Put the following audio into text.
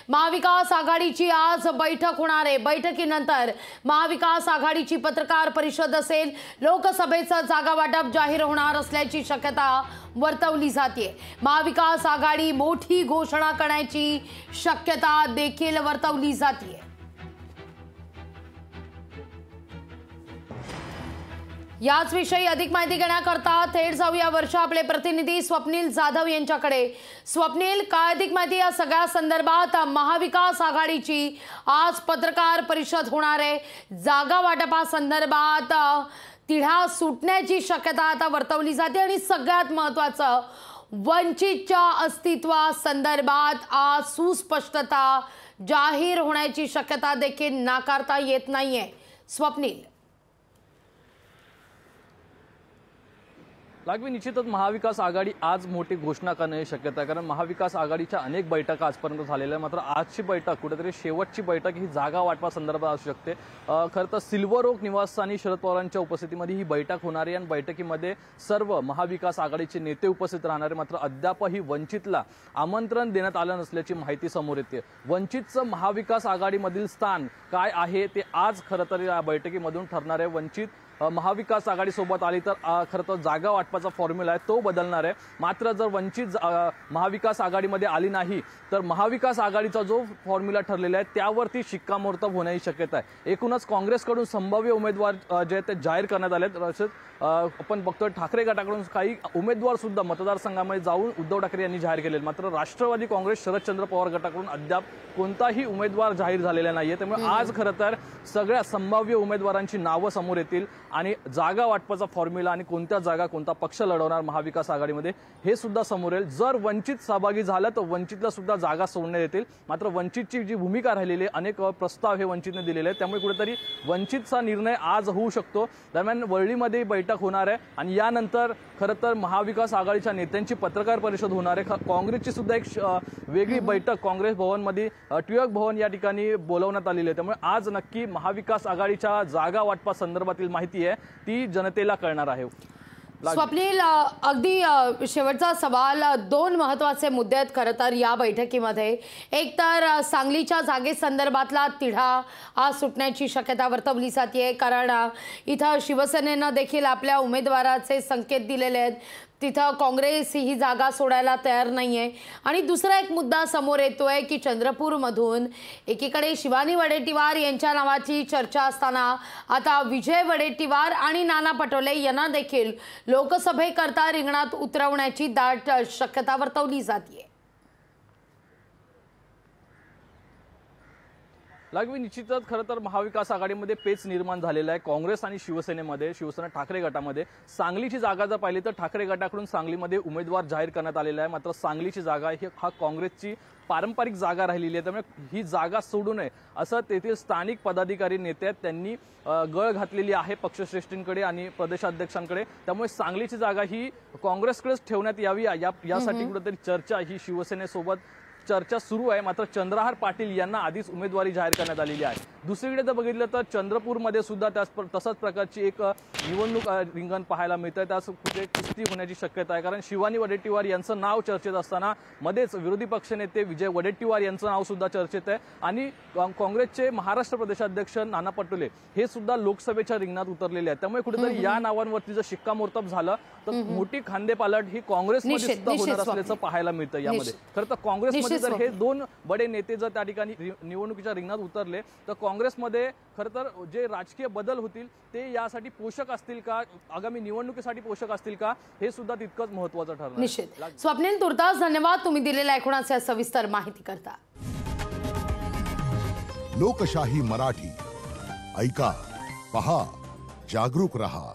महाविकास आघाडीची आज बैठक होणार आहे। बैठकीनंतर महाविकास आघाडीची पत्रकार परिषद असेल। लोकसभेचं जागा वाटप जाहीर होणार असल्याची शक्यता वर्तवली जाते। महाविकास आघाडी मोठी घोषणा करण्याची शक्यता देखील वर्तवली जाते। याच विषयी अधिक माहिती घेण्याकरता थेट जाऊया वर्षा आपले प्रतिनिधी स्वप्नील जाधव यांच्याकडे। स्वप्नील, काय अधिक माहिती या सगळ्या संदर्भात? महाविकास आघाडीची आज पत्रकार परिषद होणार आहे। जागा वाटपासंदर्भात तिढा सुटण्याची शक्यता आता वर्तवली जाते आणि सगळ्यात महत्त्वाचं वंचितच्या अस्तित्वासंदर्भात आज सुस्पष्टता जाहीर होण्याची शक्यता देखील नाकारता येत नाहीये। स्वप्नील, लागवी निश्चितच महाविकास आघाडी आज मोठी घोषणा करण्याची शक्यता आहे, कारण महाविकास आघाडीच्या अनेक बैठका आजपर्यंत झालेल्या, मात्र आजची बैठक कुठेतरी शेवटची बैठक ही जागा वाटपासंदर्भात असू शकते। खरं तर सिल्वर ओक निवासस्थानी शरद पवारांच्या उपस्थितीमध्ये ही बैठक होणार आहे आणि बैठकीमध्ये सर्व महाविकास आघाडीचे नेते उपस्थित राहणार आहे। मात्र अद्यापही वंचितला आमंत्रण देण्यात आलं नसल्याची माहिती समोर येते। वंचितचं महाविकास आघाडीमधील स्थान काय आहे ते आज खरं तर या बैठकीमधून ठरणार आहे। वंचित महाविकास आघाडी सोबत आली तर खरं तर जागा वाटपाचा फॉर्म्युला आहे तो बदलणार आहे। मात्र जर वंचित महाविकास आघाडीमध्ये आली नाही तर महाविकास आघाडीचा जो फॉर्म्युला ठरलेला आहे त्यावरती शिक्कामोर्तब होण्याची शक्यता आहे। एकूणच काँग्रेसकडून संभाव्य उमेदवार जे आहेत ते जाहीर करण्यात आले। तसेच आपण बघतोय ठाकरे गटाकडून काही उमेदवार सुद्धा मतदारसंघामध्ये जाऊन उद्धव ठाकरे यांनी जाहीर केले। मात्र राष्ट्रवादी काँग्रेस शरदचंद्र पवार गटाकडून अद्याप कोणताही उमेदवार जाहीर झालेला नाहीये। त्यामुळे आज खरं तर सगळ्या संभाव्य उमेदवारांची नावं समोर येतील आणि जागा वाटपाचा फॉर्म्युला आणि कोणत्या जागा कोणता पक्ष लढवणार महाविकास आघाडीमध्ये हे सुद्धा समोर येईल। जर वंचित सहभागी झालं तर वंचितला सुद्धा जागा सोडण्यात येतील। मात्र वंचितची जी भूमिका राहिलेली अनेक प्रस्ताव हे वंचितने दिलेले आहेत, त्यामुळे कुठेतरी वंचितचा निर्णय आज होऊ शकतो। दरम्यान वरळीमध्ये बैठक होणार आहे आणि यानंतर खरं तर महाविकास आघाडीच्या नेत्यांची पत्रकार परिषद होणार आहे। काँग्रेसची सुद्धा एक वेगळी बैठक काँग्रेस भवनमध्ये टिळक भवन या ठिकाणी बोलवण्यात आलेली आहे। त्यामुळे आज नक्की महाविकास आघाडीच्या जागा वाटपासंदर्भातील माहिती आहे ती जनतेला कळणार आहे। स्वप्नील, अगदी शेवटचा सवाल, दोन महत्त्वाचे मुद्दे आहेत खरं तर या बैठकीमध्ये। एक तर सांगलीच्या जागेसंदर्भातला तिढा आज सुटण्याची शक्यता वर्तवली जाते, कारण इथं शिवसेनेनं देखील आपल्या उमेदवाराचे संकेत दिलेले आहेत। तिथं काँग्रेस ही जागा सोडायला तयार नाहीये। आणि दुसरा एक मुद्दा समोर येतोय की चंद्रपूरमधून एकीकडे शिवानी वडेट्टीवार यांच्या नावाची चर्चा असताना आता विजय वडेट्टीवार आणि नाना पटोले यांना देखील लोकसभेकरता रिंगणात उतरवण्याची दाट शक्यता वर्तवली जाते। लागवी निश्चितच खरं तर महाविकास आघाडीमध्ये पेच निर्माण झालेला आहे। काँग्रेस आणि शिवसेनेमध्ये, शिवसेना ठाकरे गटामध्ये सांगलीची जागा जर पाहिली तर ठाकरे गटाकडून सांगलीमध्ये उमेदवार जाहीर करण्यात आलेला आहे। मात्र सांगलीची जागा ही काँग्रेसची पारंपरिक जागा राहिलेली आहे, त्यामुळे ही जागा सोडू नये असं तेथील स्थानिक पदाधिकारी नेते आहेत त्यांनी गळ घातलेली आहे पक्षश्रेष्ठींकडे आणि प्रदेशाध्यक्षांकडे। त्यामुळे सांगलीची जागा ही काँग्रेसकडेच ठेवण्यात यावी यासाठी कुठेतरी चर्चा ही शिवसेनेसोबत चर्चा सुरू आहे। मात्र चंद्रहार पाटील यांना आधीच उमेदवारी जाहीर करण्यात आलेली आहे। दुसरीकडे जर बघितलं तर चंद्रपूरमध्ये सुद्धा तसाच प्रकारची एक निवडणूक रिंगण पाहायला मिळतं। त्यास कुठे कुस्ती होण्याची शक्यता आहे, कारण शिवानी वडेट्टीवार यांचं नाव चर्चेत असताना मध्येच विरोधी पक्षनेते विजय वडेट्टीवार यांचं नाव सुद्धा चर्चेत आहे आणि काँग्रेसचे महाराष्ट्र प्रदेशाध्यक्ष नाना पटोले हे सुद्धा लोकसभेच्या रिंगणात उतरलेले आहेत। त्यामुळे कुठेतरी या नावांवरती जर शिक्कामोर्तब झालं तर मोठी खांदेपालट ही काँग्रेसमध्ये सुद्धा होणार असल्याचं पाहायला मिळतं। यामध्ये खरं तर काँग्रेसमध्ये जर हे दोन बडे नेते जर त्या ठिकाणी निवडणुकीच्या रिंगणात उतरले तर काँग्रेसमध्ये खरं तर जे राजकीय बदल होतील ते यासाठी पोषक असतील का, आगामी निवडणुकीसाठी पोषक असतील का, हे सुद्धा तितकंच महत्त्वाचं ठरणार। निश्चित। स्वप्नील, तुर्तास धन्यवाद तुम्ही दिलेल्या एकूणाच्या सविस्तर माहिती करता। लोकशाही मराठी ऐका, पहा, जागरूक रहा।